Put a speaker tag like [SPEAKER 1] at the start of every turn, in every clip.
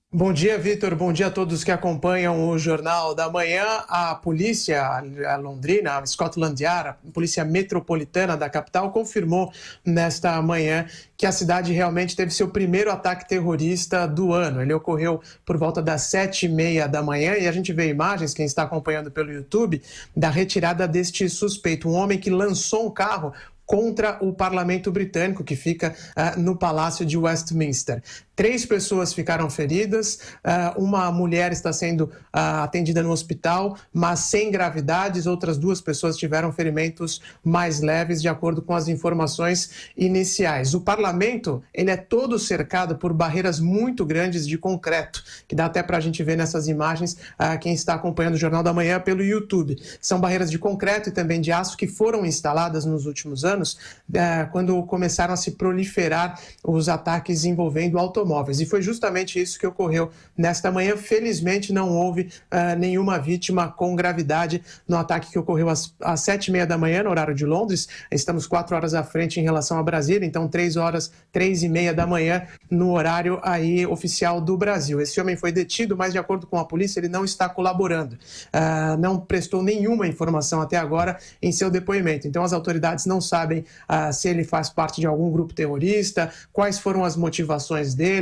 [SPEAKER 1] Bom dia, Vitor. Bom dia a todos que acompanham o Jornal da Manhã. A polícia a Londrina, a Scotland Yard, a polícia metropolitana da capital, confirmou nesta manhã que a cidade realmente teve seu primeiro ataque terrorista do ano. Ele ocorreu por volta das 7h30 da manhã e a gente vê imagens, quem está acompanhando pelo YouTube, da retirada deste suspeito, um homem que lançou um carro contra o parlamento britânico, que fica no Palácio de Westminster. 3 pessoas ficaram feridas, uma mulher está sendo atendida no hospital, mas sem gravidades. Outras 2 pessoas tiveram ferimentos mais leves, de acordo com as informações iniciais. O parlamento, ele é todo cercado por barreiras muito grandes de concreto, que dá até para a gente ver nessas imagens, quem está acompanhando o Jornal da Manhã pelo YouTube. São barreiras de concreto e também de aço que foram instaladas nos últimos anos, quando começaram a se proliferar os ataques envolvendo automóveis. E foi justamente isso que ocorreu nesta manhã. Felizmente não houve nenhuma vítima com gravidade no ataque que ocorreu às 7h30 da manhã, no horário de Londres. Estamos 4 horas à frente em relação a Brasília, então 3h30 da manhã no horário aí oficial do Brasil. Esse homem foi detido, mas de acordo com a polícia ele não está colaborando. Não prestou nenhuma informação até agora em seu depoimento. Então as autoridades não sabem se ele faz parte de algum grupo terrorista, quais foram as motivações dele,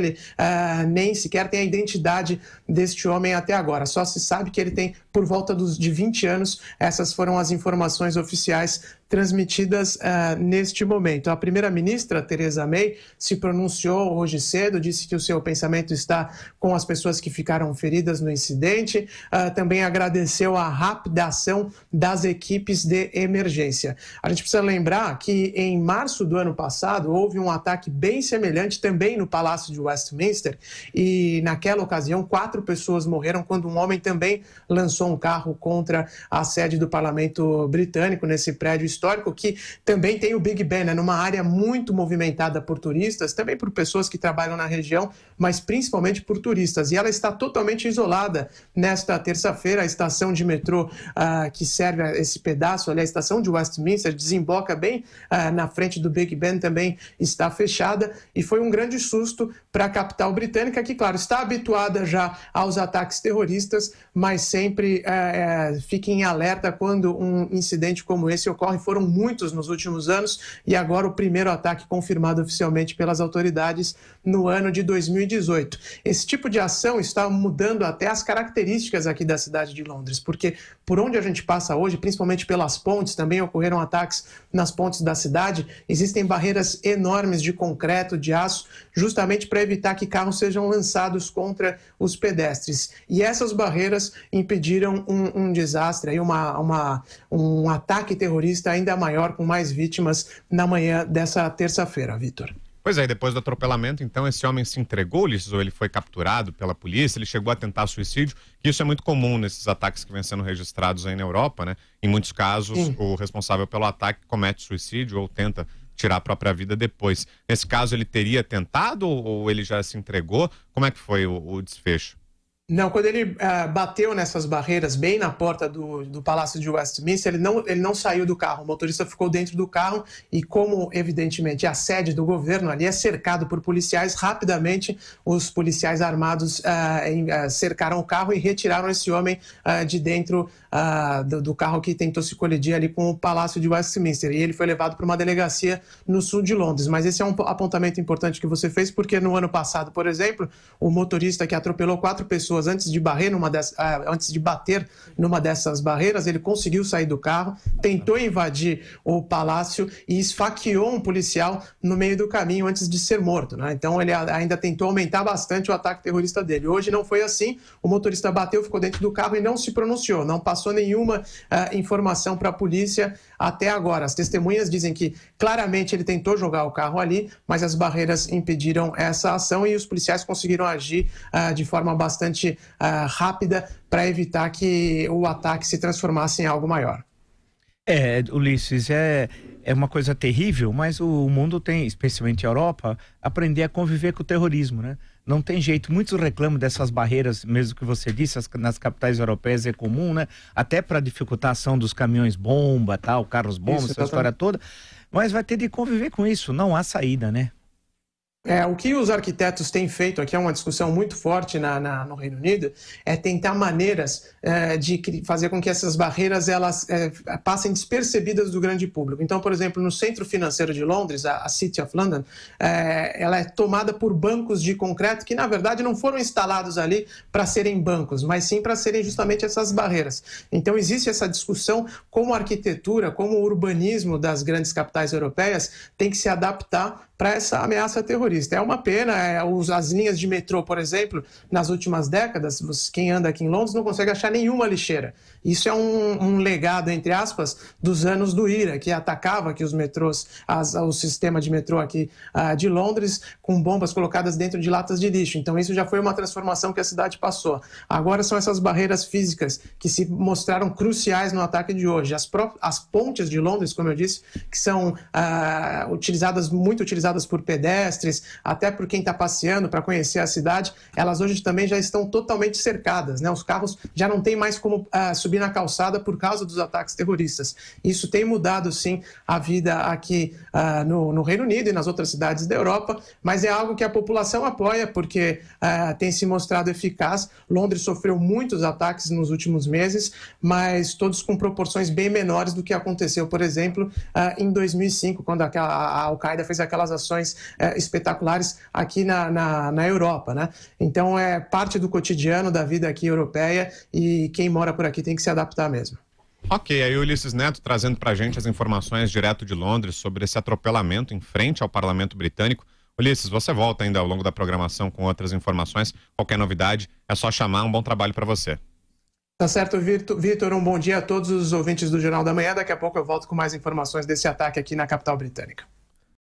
[SPEAKER 1] nem sequer tem a identidade deste homem até agora. Só se sabe que ele tem por volta de 20 anos. Essas foram as informações oficiais transmitidas neste momento. A primeira-ministra, Theresa May, se pronunciou hoje cedo, disse que o seu pensamento está com as pessoas que ficaram feridas no incidente, também agradeceu a rápida ação das equipes de emergência. A gente precisa lembrar que em março do ano passado houve um ataque bem semelhante também no Palácio de Westminster e naquela ocasião 4 pessoas morreram quando um homem também lançou um carro contra a sede do parlamento britânico, nesse prédio histórico que também tem o Big Ben, né, numa área muito movimentada por turistas, também por pessoas que trabalham na região, mas principalmente por turistas. E ela está totalmente isolada nesta terça-feira. A estação de metrô que serve a esse pedaço, ali, a estação de Westminster, desemboca bem na frente do Big Ben, também está fechada, e foi um grande susto para a capital britânica, que, claro, está habituada já aos ataques terroristas, mas sempre fica em alerta quando um incidente como esse ocorre. Foram muitos nos últimos anos e agora o primeiro ataque confirmado oficialmente pelas autoridades no ano de 2018. Esse tipo de ação está mudando até as características aqui da cidade de Londres, porque por onde a gente passa hoje, principalmente pelas pontes, também ocorreram ataques nas pontes da cidade, existem barreiras enormes de concreto, de aço, justamente para evitar que carros sejam lançados contra os pedestres. E essas barreiras impediram um desastre, aí um ataque terrorista ainda maior, com mais vítimas na manhã dessa terça-feira, Vitor.
[SPEAKER 2] Pois é, depois do atropelamento, então, esse homem se entregou, Ulisses, ou ele foi capturado pela polícia? Ele chegou a tentar suicídio, que isso é muito comum nesses ataques que vêm sendo registrados aí na Europa, né? Em muitos casos, o responsável pelo ataque comete suicídio ou tenta tirar a própria vida depois. Nesse caso, ele teria tentado ou ele já se entregou? Como é que foi o desfecho?
[SPEAKER 1] Não, quando ele bateu nessas barreiras bem na porta do Palácio de Westminster, ele não saiu do carro. O motorista ficou dentro do carro e, como evidentemente a sede do governo ali é cercado por policiais, rapidamente os policiais armados cercaram o carro e retiraram esse homem de dentro do carro que tentou se colidir ali com o Palácio de Westminster. E ele foi levado para uma delegacia no sul de Londres. Mas esse é um apontamento importante que você fez, porque no ano passado, por exemplo, o motorista que atropelou 4 pessoas antes de bater numa dessas barreiras, ele conseguiu sair do carro, tentou invadir o palácio e esfaqueou um policial no meio do caminho antes de ser morto, né? Então ele ainda tentou aumentar bastante o ataque terrorista dele. Hoje não foi assim, o motorista bateu, ficou dentro do carro e não se pronunciou, não passou nenhuma informação para a polícia até agora. As testemunhas dizem que claramente ele tentou jogar o carro ali, mas as barreiras impediram essa ação e os policiais conseguiram agir de forma bastante rápida para evitar que o ataque se transformasse em algo maior.
[SPEAKER 3] Ulisses, é uma coisa terrível, mas o mundo tem, especialmente a Europa, aprender a conviver com o terrorismo, né? Não tem jeito, muitos reclamam dessas barreiras, mesmo que você disse, nas capitais europeias é comum, né? Até para dificultar a ação dos caminhões bomba, tal, carros bomba, essa história toda, mas vai ter de conviver com isso, não há saída, né?
[SPEAKER 1] O que os arquitetos têm feito, aqui é uma discussão muito forte no Reino Unido, é tentar maneiras de fazer com que essas barreiras elas passem despercebidas do grande público. Então, por exemplo, no centro financeiro de Londres, a City of London, ela é tomada por bancos de concreto que, na verdade, não foram instalados ali para serem bancos, mas sim para serem justamente essas barreiras. Então, existe essa discussão como a arquitetura, como o urbanismo das grandes capitais europeias tem que se adaptar para essa ameaça terrorista. É uma pena, as linhas de metrô, por exemplo, nas últimas décadas, quem anda aqui em Londres não consegue achar nenhuma lixeira. Isso é um legado, entre aspas, dos anos do IRA, que atacava aqui os metrôs, o sistema de metrô aqui de Londres, com bombas colocadas dentro de latas de lixo. Então isso já foi uma transformação que a cidade passou. Agora são essas barreiras físicas que se mostraram cruciais no ataque de hoje. As pontes de Londres, como eu disse, que são muito utilizadas por pedestres, até por quem está passeando para conhecer a cidade, elas hoje também já estão totalmente cercadas, né? Os carros já não têm mais como subir na calçada por causa dos ataques terroristas. Isso tem mudado, sim, a vida aqui no Reino Unido e nas outras cidades da Europa, mas é algo que a população apoia porque tem se mostrado eficaz. Londres sofreu muitos ataques nos últimos meses, mas todos com proporções bem menores do que aconteceu, por exemplo, em 2005, quando a Al-Qaeda fez aquelas ações espetaculares aqui na Europa, né? Então é parte do cotidiano da vida aqui europeia e quem mora por aqui tem que se adaptar mesmo.
[SPEAKER 2] Ok, aí o Ulisses Neto trazendo pra gente as informações direto de Londres sobre esse atropelamento em frente ao Parlamento Britânico. Ulisses, você volta ainda ao longo da programação com outras informações. Qualquer novidade é só chamar. Um bom trabalho para você.
[SPEAKER 1] Tá certo, Vitor. Um bom dia a todos os ouvintes do Jornal da Manhã. Daqui a pouco eu volto com mais informações desse ataque aqui na capital britânica.